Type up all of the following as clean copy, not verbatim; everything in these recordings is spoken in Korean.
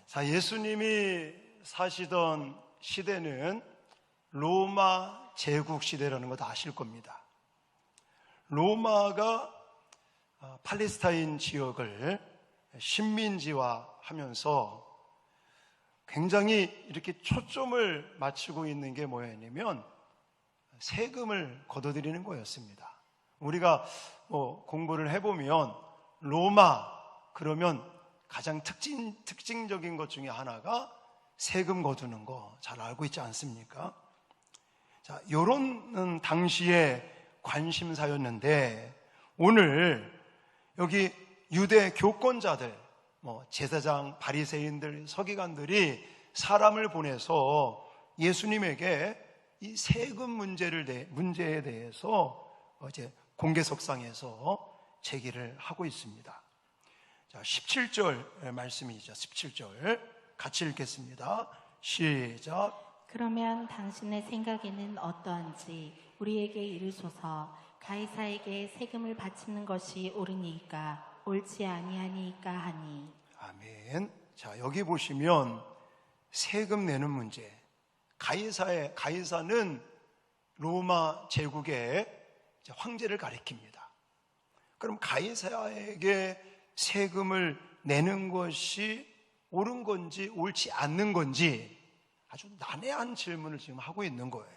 자, 예수님이 사시던 시대는 로마 제국 시대라는 것 아실 겁니다. 로마가 팔레스타인 지역을 식민지화하면서 굉장히 이렇게 초점을 맞추고 있는 게 뭐였냐면 세금을 걷어들이는 거였습니다. 우리가 공부를 해보면 로마 그러면 가장 특징적인 것 중에 하나가 세금 거두는 거 잘 알고 있지 않습니까? 자, 요런 당시의 관심사였는데 오늘 여기 유대 교권자들, 제사장, 바리새인들, 서기관들이 사람을 보내서 예수님에게 이 세금 문제에 대해서 이제 공개석상에서 제기를 하고 있습니다. 자, 17절 말씀이죠. 17절 같이 읽겠습니다. 시작. 그러면 당신의 생각에는 어떠한지 우리에게 이르소서. 가이사에게 세금을 바치는 것이 옳으니까 옳지 아니하니까 하니. 아멘. 자, 여기 보시면 세금 내는 문제. 가이사는 로마 제국의 황제를 가리킵니다. 그럼 가이사에게 세금을 내는 것이 옳은 건지 옳지 않는 건지 아주 난해한 질문을 지금 하고 있는 거예요.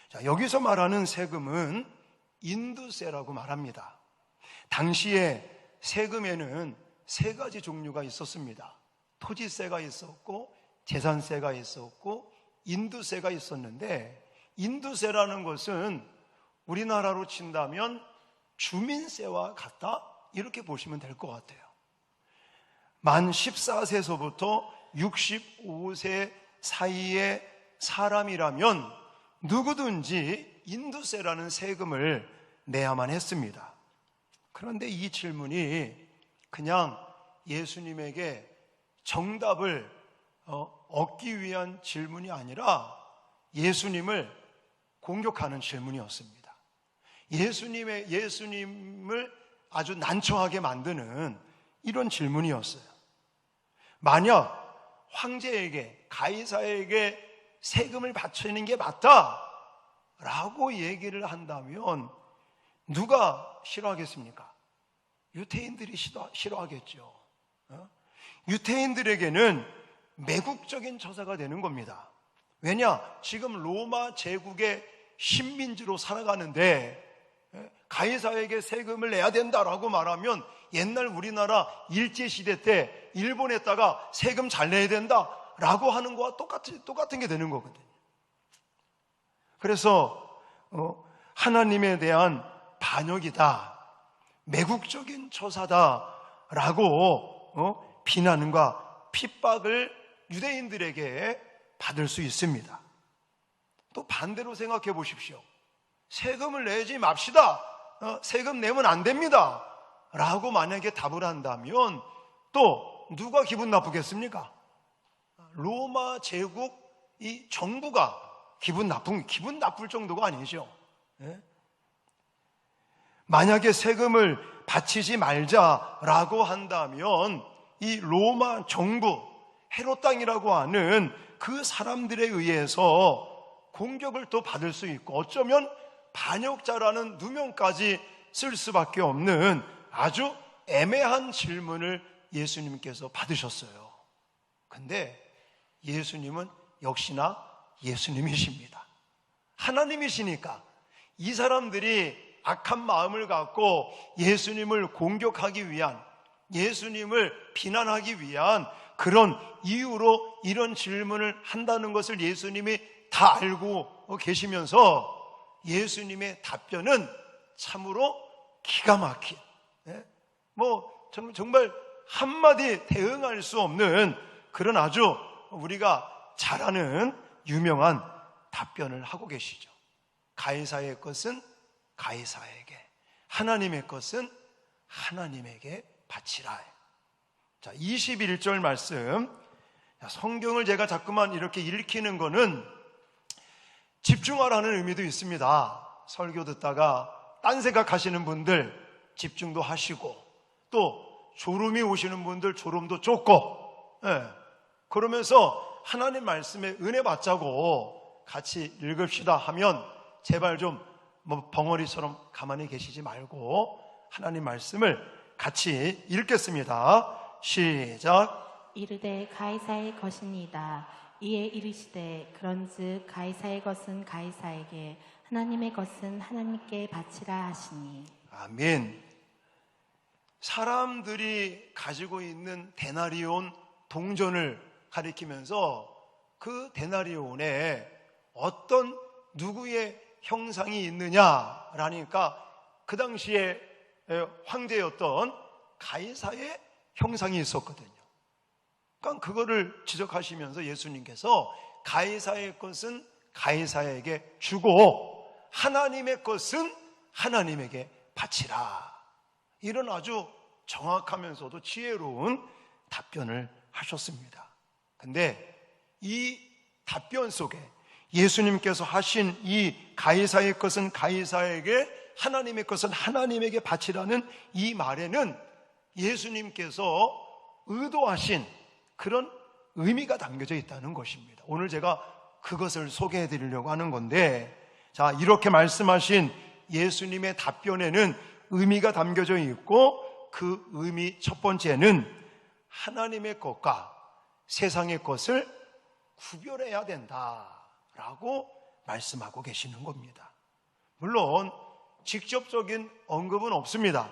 자, 여기서 말하는 세금은 인두세라고 말합니다. 당시에 세금에는 세 가지 종류가 있었습니다. 토지세가 있었고 재산세가 있었고 인두세가 있었는데, 인두세라는 것은 우리나라로 친다면 주민세와 같다 이렇게 보시면 될 것 같아요. 만 14세서부터 65세 사이의 사람이라면 누구든지 인두세라는 세금을 내야만 했습니다. 그런데 이 질문이 그냥 예수님에게 정답을 얻기 위한 질문이 아니라 예수님을 공격하는 질문이었습니다. 예수님을 아주 난처하게 만드는 이런 질문이었어요. 만약 황제에게, 가이사에게 세금을 바치는 게 맞다라고 얘기를 한다면 누가 싫어하겠습니까? 유태인들이 싫어하겠죠. 유태인들에게는 매국적인 처사가 되는 겁니다. 왜냐? 지금 로마 제국의 식민지로 살아가는데 가이사에게 세금을 내야 된다라고 말하면 옛날 우리나라 일제시대 때 일본에다가 세금 잘 내야 된다라고 하는 거와 똑같은 게 되는 거거든요. 그래서 하나님에 대한 반역이다, 매국적인 처사다라고 비난과 핍박을 유대인들에게 받을 수 있습니다. 또 반대로 생각해 보십시오. 세금을 내지 맙시다, 세금 내면 안 됩니다 라고 만약에 답을 한다면 또 누가 기분 나쁘겠습니까? 로마 제국 이 정부가 기분 나쁠 정도가 아니죠. 만약에 세금을 바치지 말자라고 한다면 이 로마 정부, 헤롯 당이라고 하는 그 사람들에 의해서 공격을 또 받을 수 있고 어쩌면 반역자라는 누명까지 쓸 수밖에 없는 아주 애매한 질문을 예수님께서 받으셨어요. 근데 예수님은 역시나 예수님이십니다. 하나님이시니까 이 사람들이 악한 마음을 갖고 예수님을 공격하기 위한, 예수님을 비난하기 위한 그런 이유로 이런 질문을 한다는 것을 예수님이 다 알고 계시면서 예수님의 답변은 참으로 기가 막힌, 정말 한마디 대응할 수 없는 그런 아주 우리가 잘 아는 유명한 답변을 하고 계시죠. 가이사의 것은 가이사에게, 하나님의 것은 하나님에게 바치라. 자, 21절 말씀. 성경을 제가 자꾸만 이렇게 읽히는 거는 집중하라는 의미도 있습니다. 설교 듣다가 딴 생각하시는 분들 집중도 하시고, 또 졸음이 오시는 분들 졸음도 쫓고, 그러면서 하나님 말씀에 은혜 받자고 같이 읽읍시다 하면 제발 좀 벙어리처럼 가만히 계시지 말고 하나님 말씀을 같이 읽겠습니다. 시작. 이르되 가이사의 것이니이다. 이에 이르시되 그런즉 가이사의 것은 가이사에게, 하나님의 것은 하나님께 바치라 하시니. 아멘. 사람들이 가지고 있는 데나리온 동전을 가리키면서 그 데나리온에 어떤 누구의 형상이 있느냐라니까 그 당시에 황제였던 가이사의 형상이 있었거든요. 그러니까 그거를 지적하시면서 예수님께서 가이사의 것은 가이사에게 주고 하나님의 것은 하나님에게 바치라, 이런 아주 정확하면서도 지혜로운 답변을 하셨습니다. 근데 이 답변 속에 예수님께서 하신 이 가이사의 것은 가이사에게, 하나님의 것은 하나님에게 바치라는 이 말에는 예수님께서 의도하신 그런 의미가 담겨져 있다는 것입니다. 오늘 제가 그것을 소개해 드리려고 하는 건데, 자, 이렇게 말씀하신 예수님의 답변에는 의미가 담겨져 있고, 그 의미 첫 번째는 하나님의 것과 세상의 것을 구별해야 된다라고 말씀하고 계시는 겁니다. 물론 직접적인 언급은 없습니다.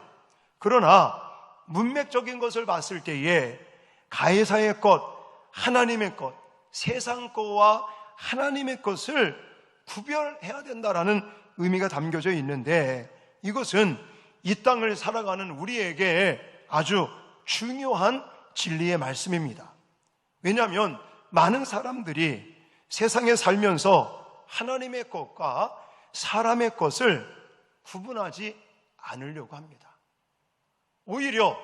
그러나 문맥적인 것을 봤을 때에 가이사의 것, 하나님의 것, 세상 것과 하나님의 것을 구별해야 된다라는 의미가 담겨져 있는데, 이것은 이 땅을 살아가는 우리에게 아주 중요한 진리의 말씀입니다. 왜냐하면 많은 사람들이 세상에 살면서 하나님의 것과 사람의 것을 구분하지 않으려고 합니다. 오히려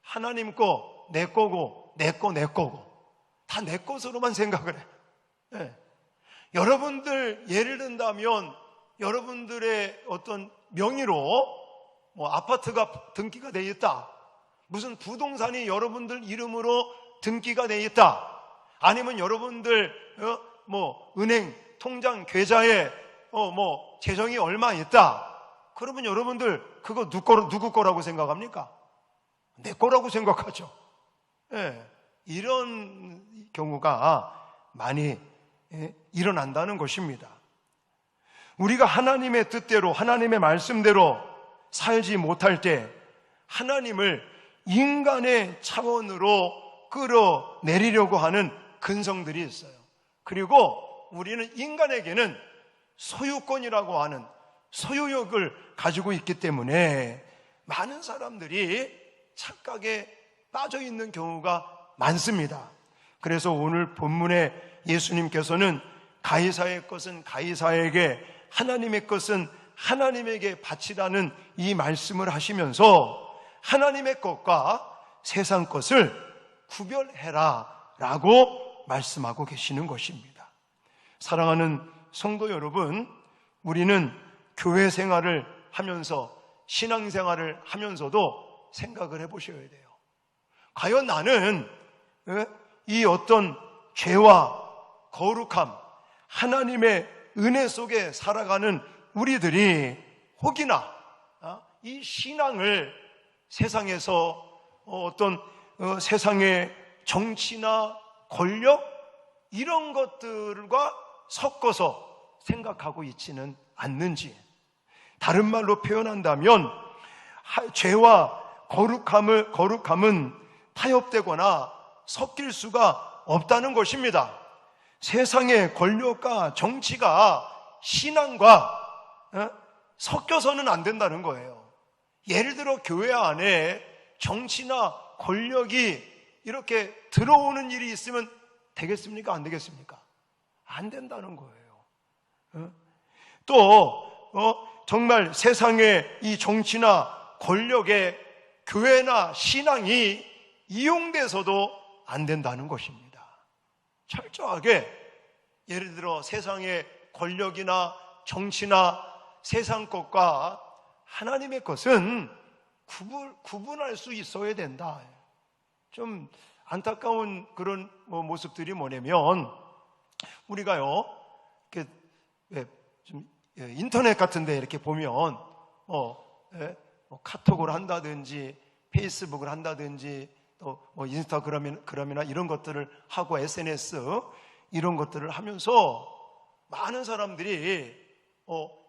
하나님 거 내 거고, 내 거 내 거고, 다 내 것으로만 생각을 해요. 네. 여러분들 예를 든다면 여러분들의 어떤 명의로 아파트가 등기가 돼 있다, 무슨 부동산이 여러분들 이름으로 등기가 돼 있다, 아니면 여러분들 은행 통장 계좌에 재정이 얼마 있다, 그러면 여러분들 그거 누구 거라고 생각합니까? 내 거라고 생각하죠. 네. 이런 경우가 많이 일어난다는 것입니다. 우리가 하나님의 뜻대로, 하나님의 말씀대로 살지 못할 때 하나님을 인간의 차원으로 끌어내리려고 하는 근성들이 있어요. 그리고 우리는 인간에게는 소유권이라고 하는 소유욕을 가지고 있기 때문에 많은 사람들이 착각에 빠져 있는 경우가 많습니다. 그래서 오늘 본문에 예수님께서는 가이사의 것은 가이사에게, 하나님의 것은 하나님에게 바치라는 이 말씀을 하시면서 하나님의 것과 세상 것을 구별해라 라고 말씀하고 계시는 것입니다. 사랑하는 성도 여러분, 우리는 교회 생활을 하면서, 신앙생활을 하면서도 생각을 해보셔야 돼요. 과연 나는 이 어떤 죄와 거룩함, 하나님의 은혜 속에 살아가는 우리들이 혹이나 이 신앙을 세상에서 어떤 세상의 정치나 권력 이런 것들과 섞어서 생각하고 있지는 않는지, 다른 말로 표현한다면 죄와 거룩함은 타협되거나 섞일 수가 없다는 것입니다. 세상의 권력과 정치가 신앙과 섞여서는 안 된다는 거예요. 예를 들어 교회 안에 정치나 권력이 이렇게 들어오는 일이 있으면 되겠습니까? 안 되겠습니까? 안 된다는 거예요. 또 정말 세상의 이 정치나 권력에 교회나 신앙이 이용돼서도 안 된다는 것입니다. 철저하게 예를 들어 세상의 권력이나 정치나 세상 것과 하나님의 것은 구분할 수 있어야 된다. 좀 안타까운 그런 모습들이 뭐냐면, 우리가요, 좀 인터넷 같은데 이렇게 보면 카톡을 한다든지 페이스북을 한다든지 또 인스타그램이나 이런 것들을 하고 SNS 이런 것들을 하면서 많은 사람들이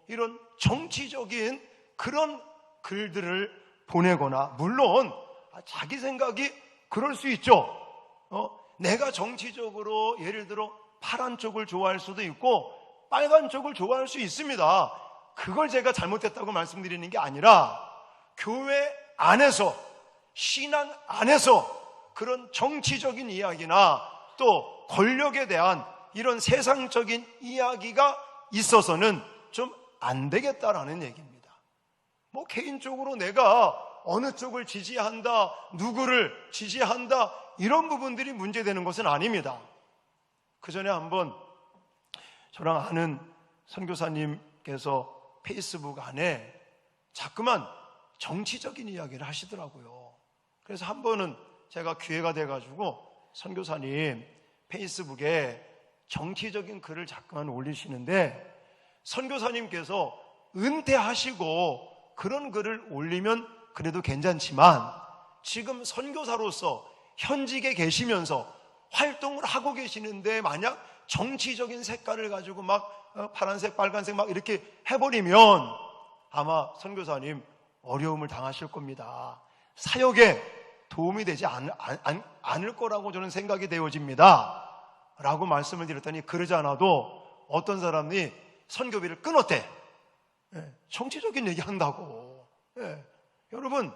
이런 정치적인 그런 글들을 보내거나, 물론 자기 생각이 그럴 수 있죠. 내가 정치적으로 예를 들어 파란 쪽을 좋아할 수도 있고 빨간 쪽을 좋아할 수 있습니다. 그걸 제가 잘못했다고 말씀드리는 게 아니라, 교회 안에서, 신앙 안에서 그런 정치적인 이야기나 또 권력에 대한 이런 세상적인 이야기가 있어서는 좀 안 되겠다라는 얘기입니다. 개인적으로 내가 어느 쪽을 지지한다, 누구를 지지한다, 이런 부분들이 문제되는 것은 아닙니다. 그 전에 한번 저랑 아는 선교사님께서 페이스북 안에 자꾸만 정치적인 이야기를 하시더라고요. 그래서 한 번은 제가 기회가 돼가지고, 선교사님 페이스북에 정치적인 글을 자꾸만 올리시는데, 선교사님께서 은퇴하시고 그런 글을 올리면 그래도 괜찮지만, 지금 선교사로서 현직에 계시면서 활동을 하고 계시는데 만약 정치적인 색깔을 가지고 막 파란색, 빨간색 막 이렇게 해버리면 아마 선교사님 어려움을 당하실 겁니다. 사역에 도움이 되지 않을 거라고 저는 생각이 되어집니다 라고 말씀을 드렸더니, 그러지 않아도 어떤 사람이 선교비를 끊었대. 정치적인 얘기 한다고. 여러분,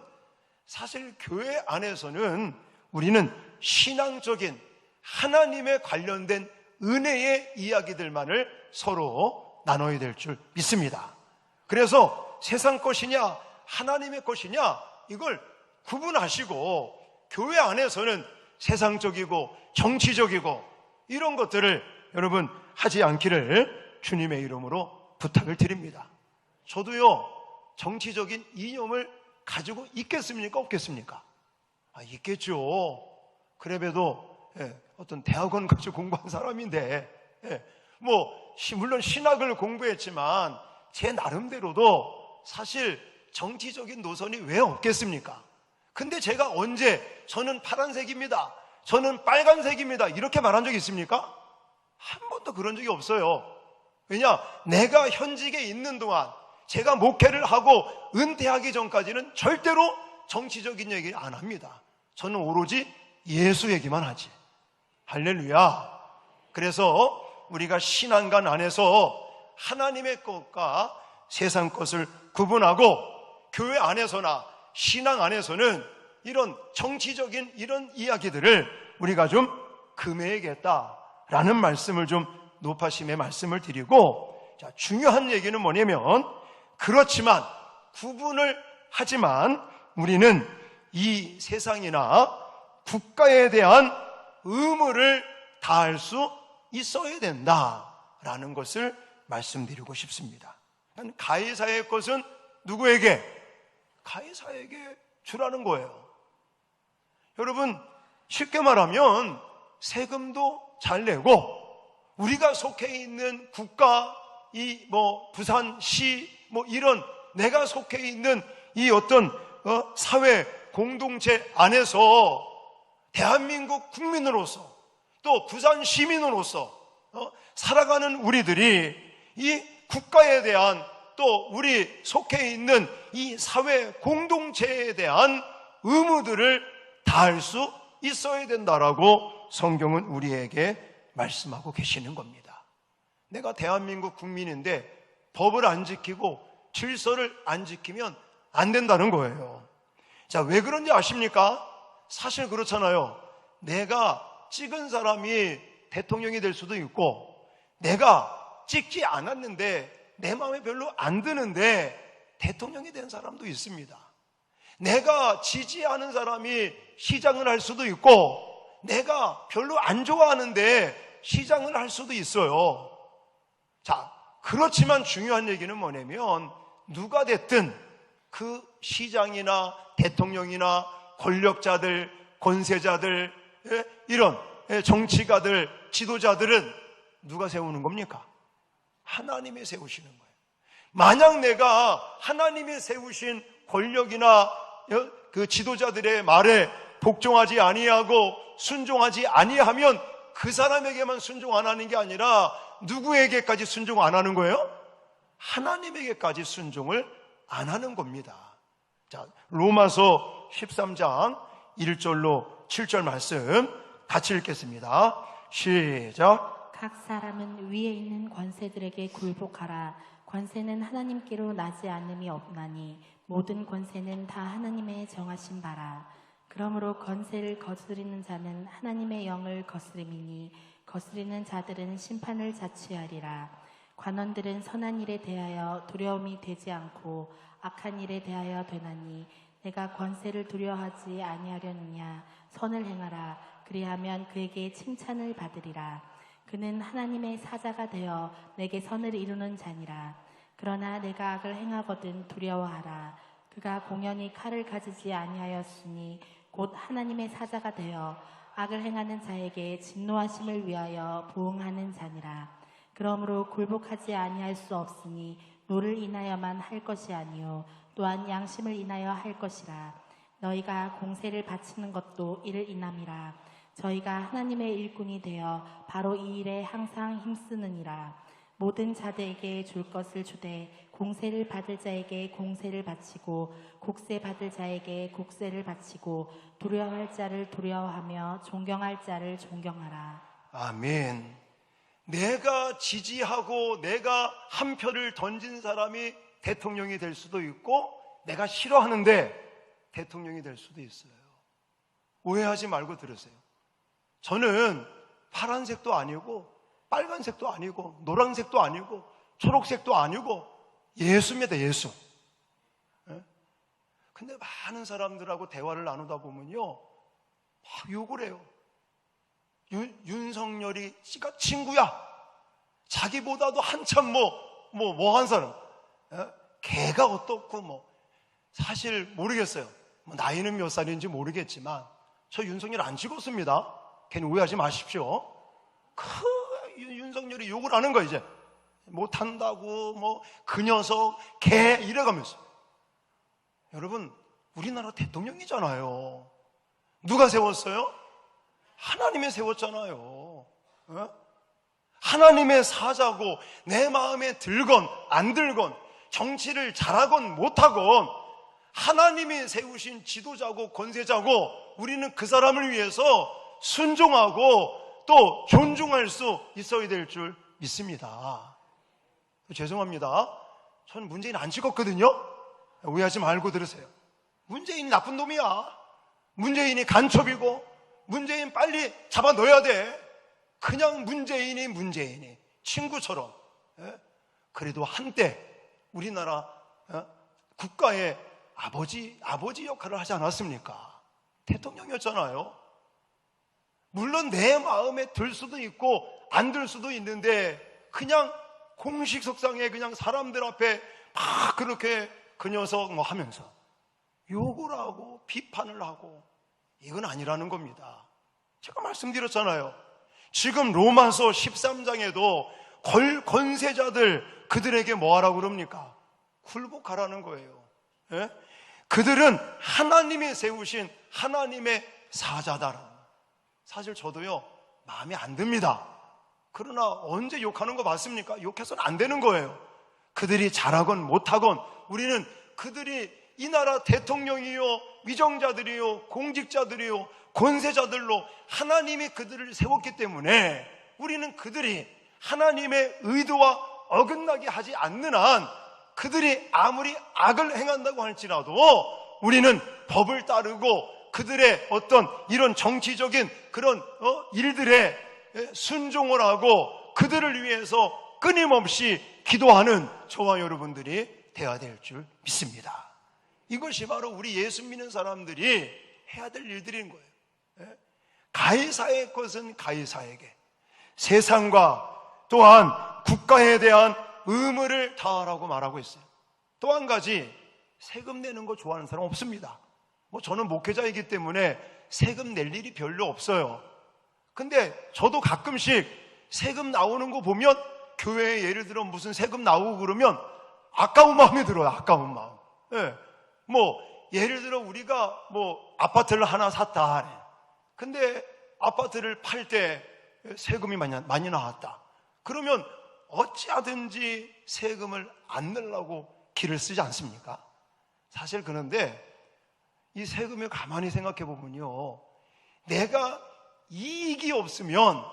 사실 교회 안에서는 우리는 신앙적인 하나님에 관련된 은혜의 이야기들만을 서로 나눠야 될 줄 믿습니다. 그래서 세상 것이냐 하나님의 것이냐 이걸 구분하시고, 교회 안에서는 세상적이고 정치적이고 이런 것들을 여러분 하지 않기를 주님의 이름으로 부탁을 드립니다. 저도요, 정치적인 이념을 가지고 있겠습니까? 없겠습니까? 있겠죠. 그래도 어떤 대학원 같이 공부한 사람인데, 물론 신학을 공부했지만 제 나름대로도 사실 정치적인 노선이 왜 없겠습니까? 근데 제가 언제 저는 파란색입니다, 저는 빨간색입니다 이렇게 말한 적이 있습니까? 한 번도 그런 적이 없어요. 왜냐? 내가 현직에 있는 동안, 제가 목회를 하고 은퇴하기 전까지는 절대로 정치적인 얘기 안 합니다. 저는 오로지 예수 얘기만 하지. 할렐루야. 그래서 우리가 신앙관 안에서 하나님의 것과 세상 것을 구분하고, 교회 안에서나 신앙 안에서는 이런 정치적인 이런 이야기들을 우리가 좀 금해야겠다라는 말씀을 좀 높아심의 말씀을 드리고, 자, 중요한 얘기는 뭐냐면, 그렇지만 구분을 하지만 우리는 이 세상이나 국가에 대한 의무를 다할 수 있어야 된다라는 것을 말씀드리고 싶습니다. 가이사의 것은 누구에게? 가이사에게 주라는 거예요. 여러분, 쉽게 말하면 세금도 잘 내고, 우리가 속해 있는 국가, 부산시, 이런 내가 속해 있는 이 어떤 사회 공동체 안에서 대한민국 국민으로서 또 부산 시민으로서 살아가는 우리들이 이 국가에 대한, 또 우리 속해 있는 이 사회 공동체에 대한 의무들을 다할 수 있어야 된다라고 성경은 우리에게 말씀하고 계시는 겁니다. 내가 대한민국 국민인데 법을 안 지키고 질서를 안 지키면 안 된다는 거예요. 자, 왜 그런지 아십니까? 사실 그렇잖아요. 내가 찍은 사람이 대통령이 될 수도 있고, 내가 찍지 않았는데 내 마음에 별로 안 드는데 대통령이 된 사람도 있습니다. 내가 지지하는 사람이 시장을 할 수도 있고, 내가 별로 안 좋아하는데 시장을 할 수도 있어요. 자, 그렇지만 중요한 얘기는 뭐냐면, 누가 됐든 그 시장이나 대통령이나 권력자들, 권세자들, 이런 정치가들, 지도자들은 누가 세우는 겁니까? 하나님이 세우시는 거예요. 만약 내가 하나님이 세우신 권력이나 그 지도자들의 말에 복종하지 아니하고 순종하지 아니하면 그 사람에게만 순종 안 하는 게 아니라 누구에게까지 순종 안 하는 거예요? 하나님에게까지 순종을 안 하는 겁니다. 자, 로마서 13장 1절로 7절 말씀 같이 읽겠습니다. 시작. 각 사람은 위에 있는 권세들에게 굴복하라. 권세는 하나님께로 나지 않음이 없나니 모든 권세는 다 하나님의 정하신 바라. 그러므로 권세를 거스리는 자는 하나님의 영을 거스림이니 거스리는 자들은 심판을 자취하리라. 관원들은 선한 일에 대하여 두려움이 되지 않고 악한 일에 대하여 되나니 내가 권세를 두려워하지 아니하려느냐. 선을 행하라. 그리하면 그에게 칭찬을 받으리라. 그는 하나님의 사자가 되어 내게 선을 이루는 자니라. 그러나 내가 악을 행하거든 두려워하라. 그가 공연히 칼을 가지지 아니하였으니 곧 하나님의 사자가 되어 악을 행하는 자에게 진노하심을 위하여 보응하는 자니라. 그러므로 굴복하지 아니할 수 없으니 노를 인하여만 할 것이 아니요 또한 양심을 인하여 할 것이라. 너희가 공세를 바치는 것도 이를 인함이라. 저희가 하나님의 일꾼이 되어 바로 이 일에 항상 힘쓰느니라. 모든 자들에게 줄 것을 주되 공세를 받을 자에게 공세를 바치고 곡세 받을 자에게 곡세를 바치고 두려워할 자를 두려워하며 존경할 자를 존경하라. 아멘. 내가 지지하고 내가 한 표를 던진 사람이 대통령이 될 수도 있고 내가 싫어하는데 대통령이 될 수도 있어요. 오해하지 말고 들으세요. 저는 파란색도 아니고 빨간색도 아니고 노란색도 아니고 초록색도 아니고 예수입니다. 예수. 근데 많은 사람들하고 대화를 나누다 보면요 막 욕을 해요. 윤석열이 씨가 친구야. 자기보다도 한참 뭐한 사람. 걔가 어떻고 사실 모르겠어요. 나이는 몇 살인지 모르겠지만 저 윤석열 안 찍었습니다. 괜히 오해하지 마십시오. 윤석열이 욕을 하는 거야. 이제 못한다고 그 녀석 걔 이래가면서. 여러분 우리나라 대통령이잖아요. 누가 세웠어요? 하나님이 세웠잖아요. 하나님의 사자고 내 마음에 들건 안 들건 정치를 잘하건 못하건 하나님이 세우신 지도자고 권세자고 우리는 그 사람을 위해서 순종하고 또 존중할 수 있어야 될 줄 믿습니다. 죄송합니다. 저는 문재인 안 찍었거든요. 오해하지 말고 들으세요. 문재인이 나쁜 놈이야. 문재인이 간첩이고 문재인 빨리 잡아 넣어야 돼. 그냥 문재인이 친구처럼. 그래도 한때 우리나라 국가의 아버지 역할을 하지 않았습니까? 대통령이었잖아요. 물론 내 마음에 들 수도 있고 안 들 수도 있는데 그냥 공식 석상에 그냥 사람들 앞에 막 그렇게 그 녀석 하면서 욕을 하고 비판을 하고 이건 아니라는 겁니다. 제가 말씀드렸잖아요. 지금 로마서 13장에도 권세자들 그들에게 뭐하라고 그럽니까? 굴복하라는 거예요. 예? 그들은 하나님이 세우신 하나님의 사자다라는. 사실 저도요 마음에 안 듭니다. 그러나 언제 욕하는 거 맞습니까? 욕해서는 안 되는 거예요. 그들이 잘하건 못하건 우리는 그들이 이 나라 대통령이요 위정자들이요 공직자들이요 권세자들로 하나님이 그들을 세웠기 때문에 우리는 그들이 하나님의 의도와 어긋나게 하지 않는 한 그들이 아무리 악을 행한다고 할지라도 우리는 법을 따르고 그들의 어떤 이런 정치적인 그런 일들에 순종을 하고 그들을 위해서 끊임없이 기도하는 저와 여러분들이 되어야 될 줄 믿습니다. 이것이 바로 우리 예수 믿는 사람들이 해야 될 일들인 거예요. 가이사의 것은 가이사에게, 세상과 또한 국가에 대한 의무를 다하라고 말하고 있어요. 또 한 가지, 세금 내는 거 좋아하는 사람 없습니다. 저는 목회자이기 때문에 세금 낼 일이 별로 없어요. 근데 저도 가끔씩 세금 나오는 거 보면 교회에 예를 들어 무슨 세금 나오고 그러면 아까운 마음이 들어요. 아까운 마음. 예. 뭐 예를 들어 우리가 뭐 아파트를 하나 샀다. 근데 아파트를 팔 때 세금이 많이 나왔다. 그러면 어찌하든지 세금을 안 내려고 길을 쓰지 않습니까? 사실 그런데 이 세금을 가만히 생각해 보면요, 내가 이익이 없으면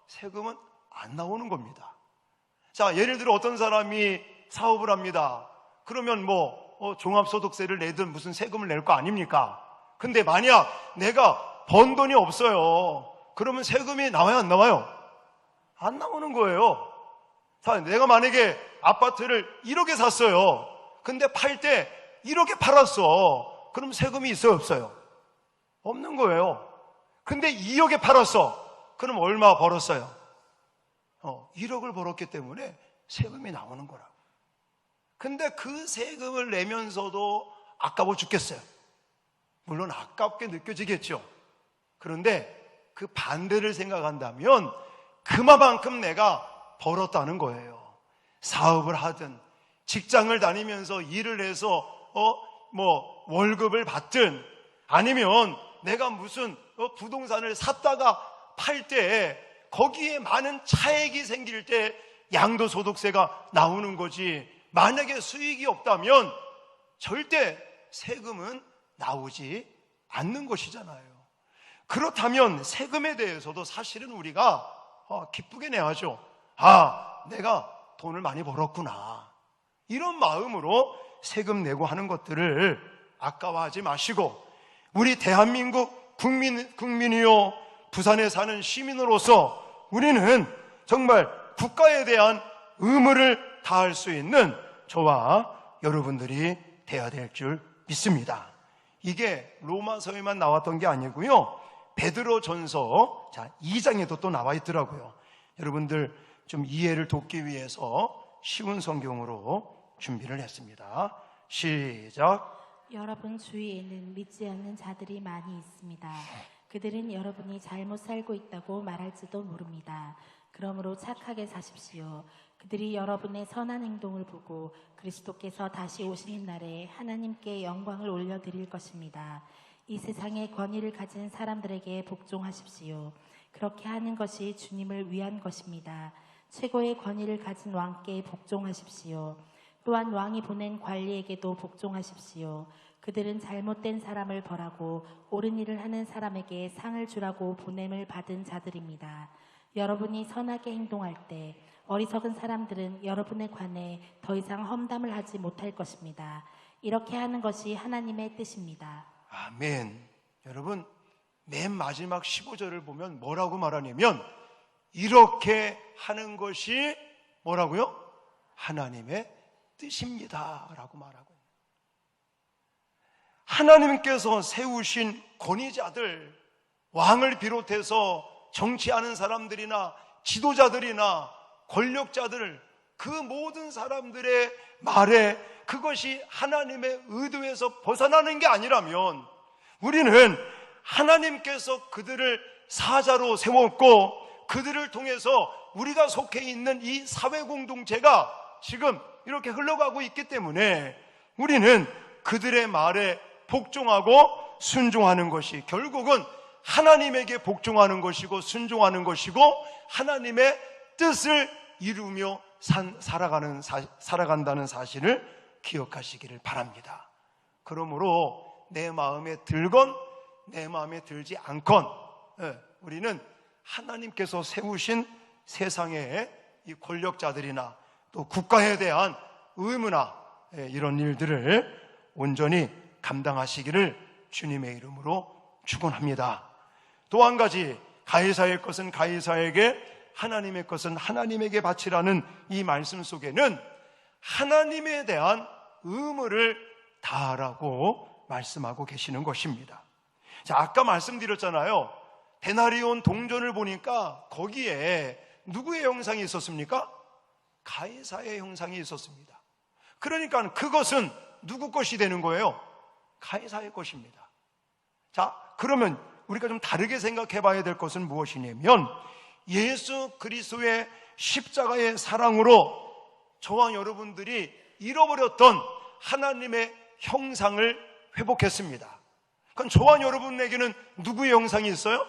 세금은 안 나오는 겁니다. 자, 예를 들어 어떤 사람이 사업을 합니다. 그러면 종합소득세를 내든 무슨 세금을 낼 거 아닙니까? 근데 만약 내가 번 돈이 없어요. 그러면 세금이 나와요, 안 나와요? 안 나오는 거예요. 자, 내가 만약에 아파트를 1억에 샀어요. 근데 팔 때 1억에 팔았어. 그럼 세금이 있어요, 없어요? 없는 거예요. 근데 2억에 팔았어. 그럼 얼마 벌었어요? 1억을 벌었기 때문에 세금이 나오는 거라고. 근데 그 세금을 내면서도 아까워 죽겠어요. 물론 아깝게 느껴지겠죠. 그런데 그 반대를 생각한다면 그만큼 내가 벌었다는 거예요. 사업을 하든 직장을 다니면서 일을 해서 월급을 받든 아니면 내가 무슨 부동산을 샀다가 팔 때 거기에 많은 차액이 생길 때 양도소득세가 나오는 거지, 만약에 수익이 없다면 절대 세금은 나오지 않는 것이잖아요. 그렇다면 세금에 대해서도 사실은 우리가 기쁘게 내야죠. 내가 돈을 많이 벌었구나, 이런 마음으로 세금 내고 하는 것들을 아까워하지 마시고, 우리 대한민국 국민이요, 부산에 사는 시민으로서 우리는 정말 국가에 대한 의무를 다할 수 있는 저와 여러분들이 돼야 될 줄 믿습니다. 이게 로마서에만 나왔던 게 아니고요, 베드로전서 2장에도 또 나와 있더라고요. 여러분들 좀 이해를 돕기 위해서 쉬운 성경으로 준비를 했습니다. 시작. 여러분 주위에는 믿지 않는 자들이 많이 있습니다. 그들은 여러분이 잘못 살고 있다고 말할지도 모릅니다. 그러므로 착하게 사십시오. 그들이 여러분의 선한 행동을 보고 그리스도께서 다시 오시는 날에 하나님께 영광을 올려드릴 것입니다. 이 세상의 권위를 가진 사람들에게 복종하십시오. 그렇게 하는 것이 주님을 위한 것입니다. 최고의 권위를 가진 왕께 복종하십시오. 또한 왕이 보낸 관리에게도 복종하십시오. 그들은 잘못된 사람을 벌하고 옳은 일을 하는 사람에게 상을 주라고 보냄을 받은 자들입니다. 여러분이 선하게 행동할 때 어리석은 사람들은 여러분에 관해 더 이상 험담을 하지 못할 것입니다. 이렇게 하는 것이 하나님의 뜻입니다. 아멘. 여러분, 맨 마지막 15절을 보면 뭐라고 말하냐면, 이렇게 하는 것이 뭐라고요? 하나님의 뜻입니다 라고 말하고 있어요. 하나님께서 세우신 권위자들, 왕을 비롯해서 정치하는 사람들이나 지도자들이나 권력자들, 그 모든 사람들의 말에 그것이 하나님의 의도에서 벗어나는 게 아니라면, 우리는 하나님께서 그들을 사자로 세웠고 그들을 통해서 우리가 속해 있는 이 사회 공동체가 지금 이렇게 흘러가고 있기 때문에 우리는 그들의 말에 복종하고 순종하는 것이 결국은 하나님에게 복종하는 것이고 순종하는 것이고 하나님의 뜻을 이루며 살아간다는 사실을 기억하시기를 바랍니다. 그러므로 내 마음에 들건 내 마음에 들지 않건 우리는 하나님께서 세우신 세상의 이 권력자들이나 또 국가에 대한 의무나 이런 일들을 온전히 감당하시기를 주님의 이름으로 축원합니다. 또 한 가지, 가이사의 것은 가이사에게, 하나님의 것은 하나님에게 바치라는 이 말씀 속에는 하나님에 대한 의무를 다하라고 말씀하고 계시는 것입니다. 자, 아까 말씀드렸잖아요. 데나리온 동전을 보니까 거기에 누구의 형상이 있었습니까? 가이사의 형상이 있었습니다. 그러니까 그것은 누구 것이 되는 거예요? 가이사의 것입니다. 자, 그러면 우리가 좀 다르게 생각해 봐야 될 것은 무엇이냐면, 예수 그리스도의 십자가의 사랑으로 저와 여러분들이 잃어버렸던 하나님의 형상을 회복했습니다. 그럼 저와 여러분에게는 누구의 형상이 있어요?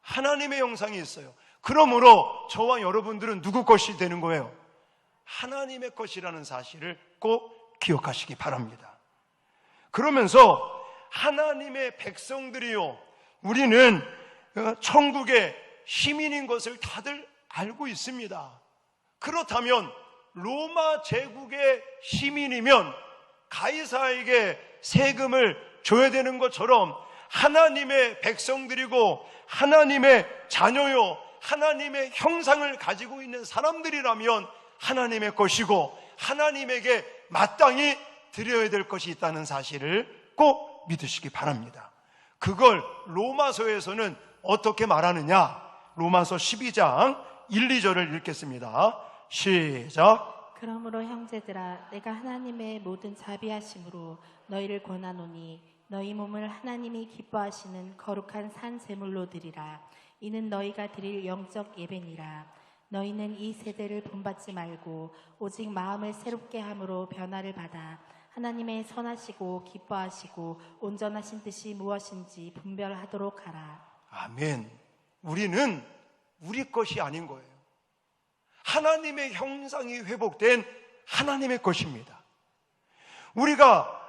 하나님의 형상이 있어요. 그러므로 저와 여러분들은 누구 것이 되는 거예요? 하나님의 것이라는 사실을 꼭 기억하시기 바랍니다. 그러면서 하나님의 백성들이요, 우리는 천국의 시민인 것을 다들 알고 있습니다. 그렇다면 로마 제국의 시민이면 가이사에게 세금을 줘야 되는 것처럼 하나님의 백성들이고 하나님의 자녀요, 하나님의 형상을 가지고 있는 사람들이라면 하나님의 것이고 하나님에게 마땅히 드려야 될 것이 있다는 사실을 꼭 믿으시기 바랍니다. 그걸 로마서에서는 어떻게 말하느냐? 로마서 12장 1, 2절을 읽겠습니다. 시작. 그러므로 형제들아, 내가 하나님의 모든 자비하심으로 너희를 권하노니 너희 몸을 하나님이 기뻐하시는 거룩한 산 제물로 드리라. 이는 너희가 드릴 영적 예배니라. 너희는 이 세대를 본받지 말고 오직 마음을 새롭게 함으로 변화를 받아 하나님의 선하시고 기뻐하시고 온전하신 뜻이 무엇인지 분별하도록 하라. 아멘. 우리는 우리 것이 아닌 거예요. 하나님의 형상이 회복된 하나님의 것입니다. 우리가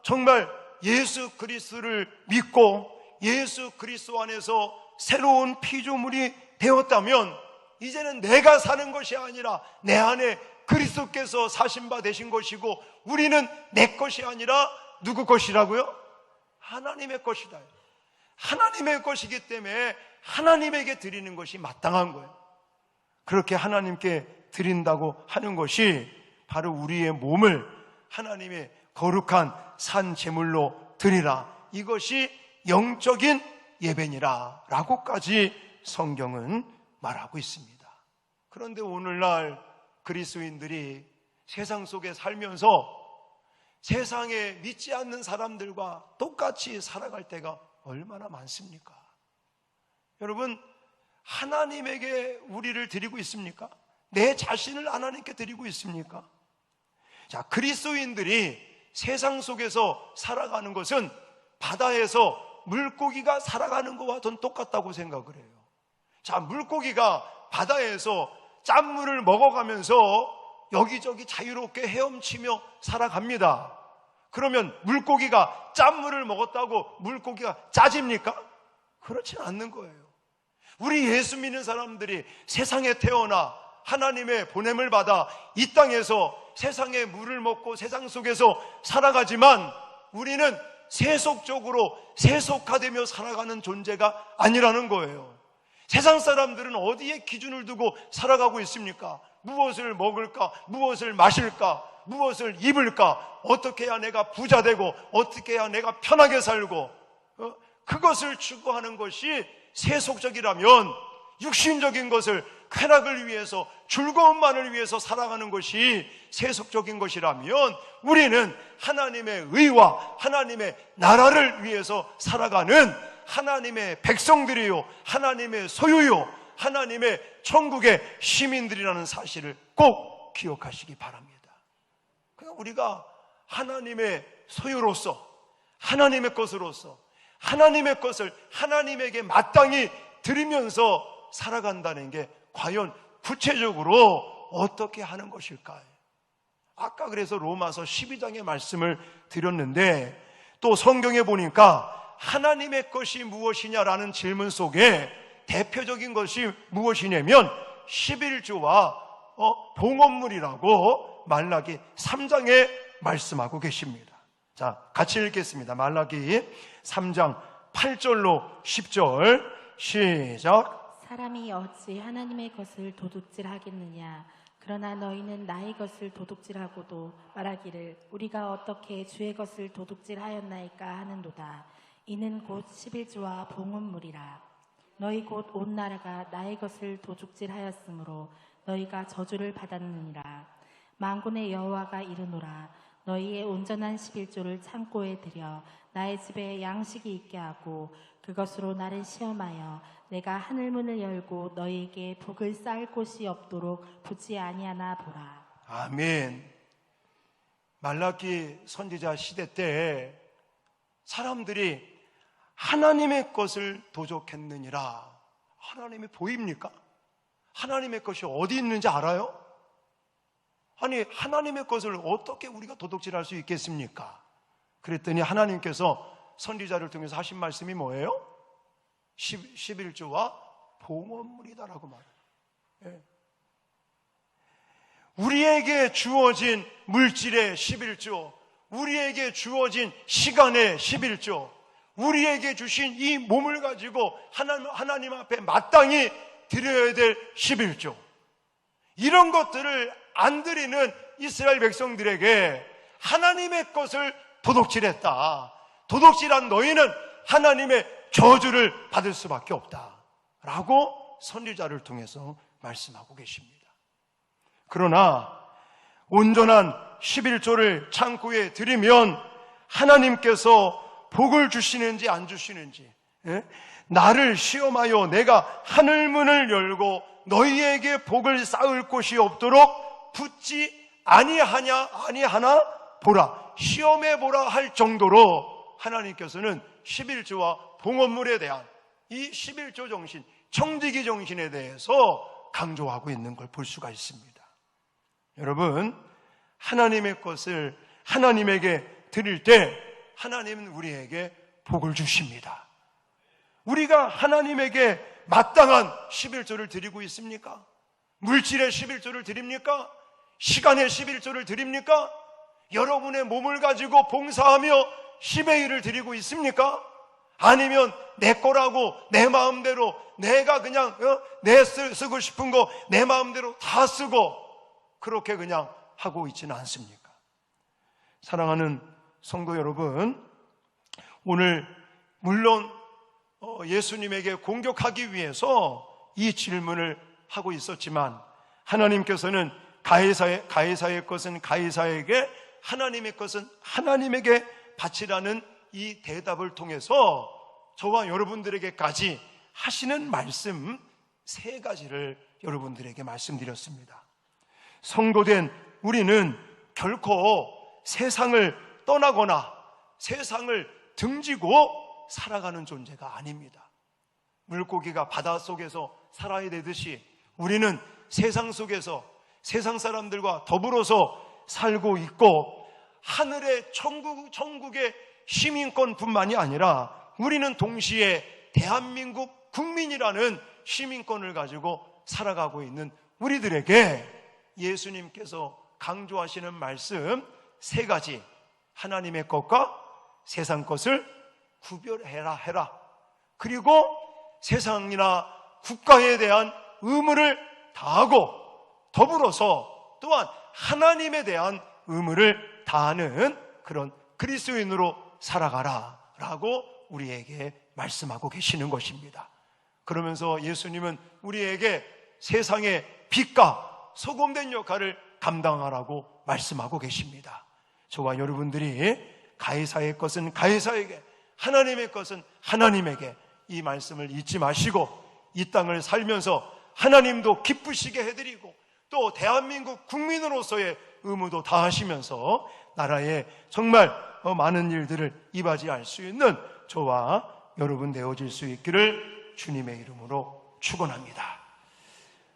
정말 예수 그리스도를 믿고 예수 그리스도 안에서 새로운 피조물이 되었다면 이제는 내가 사는 것이 아니라 내 안에 그리스도께서 사신 바 되신 것이고, 우리는 내 것이 아니라 누구 것이라고요? 하나님의 것이다. 하나님의 것이기 때문에 하나님에게 드리는 것이 마땅한 거예요. 그렇게 하나님께 드린다고 하는 것이 바로 우리의 몸을 하나님의 거룩한 산 제물로 드리라, 이것이 영적인 예배니라 라고까지 성경은 말하고 있습니다. 그런데 오늘날 그리스도인들이 세상 속에 살면서 세상에 믿지 않는 사람들과 똑같이 살아갈 때가 얼마나 많습니까? 여러분, 하나님에게 우리를 드리고 있습니까? 내 자신을 하나님께 드리고 있습니까? 자, 그리스도인들이 세상 속에서 살아가는 것은 바다에서 물고기가 살아가는 것과 똑같다고 생각을 해요. 자, 물고기가 바다에서 짠물을 먹어가면서 여기저기 자유롭게 헤엄치며 살아갑니다. 그러면 물고기가 짠물을 먹었다고 물고기가 짜집니까? 그렇지는 않는 거예요. 우리 예수 믿는 사람들이 세상에 태어나 하나님의 보냄을 받아 이 땅에서 세상의 물을 먹고 세상 속에서 살아가지만 우리는 세속적으로 세속화되며 살아가는 존재가 아니라는 거예요. 세상 사람들은 어디에 기준을 두고 살아가고 있습니까? 무엇을 먹을까? 무엇을 마실까? 무엇을 입을까? 어떻게 해야 내가 부자 되고 어떻게 해야 내가 편하게 살고, 그것을 추구하는 것이 세속적이라면, 육신적인 것을 쾌락을 위해서 즐거움만을 위해서 살아가는 것이 세속적인 것이라면, 우리는 하나님의 의와 하나님의 나라를 위해서 살아가는 하나님의 백성들이요, 하나님의 소유요, 하나님의 천국의 시민들이라는 사실을 꼭 기억하시기 바랍니다. 그러니까 우리가 하나님의 소유로서, 하나님의 것으로서 하나님의 것을 하나님에게 마땅히 드리면서 살아간다는 게 과연 구체적으로 어떻게 하는 것일까요? 아까 그래서 로마서 12장의 말씀을 드렸는데, 또 성경에 보니까 하나님의 것이 무엇이냐라는 질문 속에 대표적인 것이 무엇이냐면 11조와 봉헌물이라고 말라기 3장에 말씀하고 계십니다. 자, 같이 읽겠습니다. 말라기 3장 8절로 10절 시작. 사람이 어찌 하나님의 것을 도둑질하겠느냐? 그러나 너희는 나의 것을 도둑질하고도 말하기를 우리가 어떻게 주의 것을 도둑질하였나이까 하는도다. 이는 곧 11조와 봉헌물이라. 너희 곧 온 나라가 나의 것을 도둑질하였으므로 너희가 저주를 받았느니라. 만군의 여호와가 이르노라. 너희의 온전한 11조를 창고에 들여 나의 집에 양식이 있게 하고 그것으로 나를 시험하여 내가 하늘문을 열고 너희에게 복을 쌓을 곳이 없도록 붙지 아니하나 보라. 아멘. 말라기 선지자 시대 때 사람들이 하나님의 것을 도적했느니라. 하나님이 보입니까? 하나님의 것이 어디 있는지 알아요? 아니, 하나님의 것을 어떻게 우리가 도둑질할 수 있겠습니까? 그랬더니 하나님께서 선지자를 통해서 하신 말씀이 뭐예요? 11조와 봉헌물이다라고 말해요. 예. 우리에게 주어진 물질의 11조, 우리에게 주어진 시간의 11조, 우리에게 주신 이 몸을 가지고 하나님 앞에 마땅히 드려야 될 11조, 이런 것들을 안 드리는 이스라엘 백성들에게 하나님의 것을 도둑질했다. 도둑질한 너희는 하나님의 저주를 받을 수밖에 없다 라고 선지자를 통해서 말씀하고 계십니다. 그러나 온전한 11조를 창고에 드리면 하나님께서 복을 주시는지 안 주시는지, 나를 시험하여 내가 하늘문을 열고 너희에게 복을 쌓을 곳이 없도록 붙지 아니하나 보라, 시험해 보라 할 정도로 하나님께서는 11조와 봉헌물에 대한 이 11조 정신, 청지기 정신에 대해서 강조하고 있는 걸 볼 수가 있습니다. 여러분, 하나님의 것을 하나님에게 드릴 때 하나님은 우리에게 복을 주십니다. 우리가 하나님에게 마땅한 11조를 드리고 있습니까? 물질의 11조를 드립니까? 시간의 11조를 드립니까? 여러분의 몸을 가지고 봉사하며 10의 1을 드리고 있습니까? 아니면 내 거라고 내 마음대로 내가 그냥 내 쓰고 싶은 거 내 마음대로 다 쓰고 그렇게 그냥 하고 있지는 않습니까? 사랑하는 성도 여러분, 오늘 물론 예수님에게 공격하기 위해서 이 질문을 하고 있었지만 하나님께서는 가이사의 것은 가이사에게, 하나님의 것은 하나님에게 바치라는 이 대답을 통해서 저와 여러분들에게까지 하시는 말씀 3가지를 여러분들에게 말씀드렸습니다. 성도된 우리는 결코 세상을 떠나거나 세상을 등지고 살아가는 존재가 아닙니다. 물고기가 바닷속에서 살아야 되듯이 우리는 세상 속에서 세상 사람들과 더불어서 살고 있고, 하늘의 천국의 시민권뿐만이 아니라 우리는 동시에 대한민국 국민이라는 시민권을 가지고 살아가고 있는 우리들에게 예수님께서 강조하시는 말씀 3가지, 하나님의 것과 세상 것을 구별해라. 그리고 세상이나 국가에 대한 의무를 다하고 더불어서 또한 하나님에 대한 의무를 다하는 그런 그리스도인으로 살아가라 라고 우리에게 말씀하고 계시는 것입니다. 그러면서 예수님은 우리에게 세상의 빛과 소금된 역할을 감당하라고 말씀하고 계십니다. 저와 여러분들이 가이사의 것은 가이사에게, 하나님의 것은 하나님에게, 이 말씀을 잊지 마시고 이 땅을 살면서 하나님도 기쁘시게 해드리고 또 대한민국 국민으로서의 의무도 다하시면서 나라에 정말 많은 일들을 이바지할 수 있는 저와 여러분 되어질 수 있기를 주님의 이름으로 축원합니다.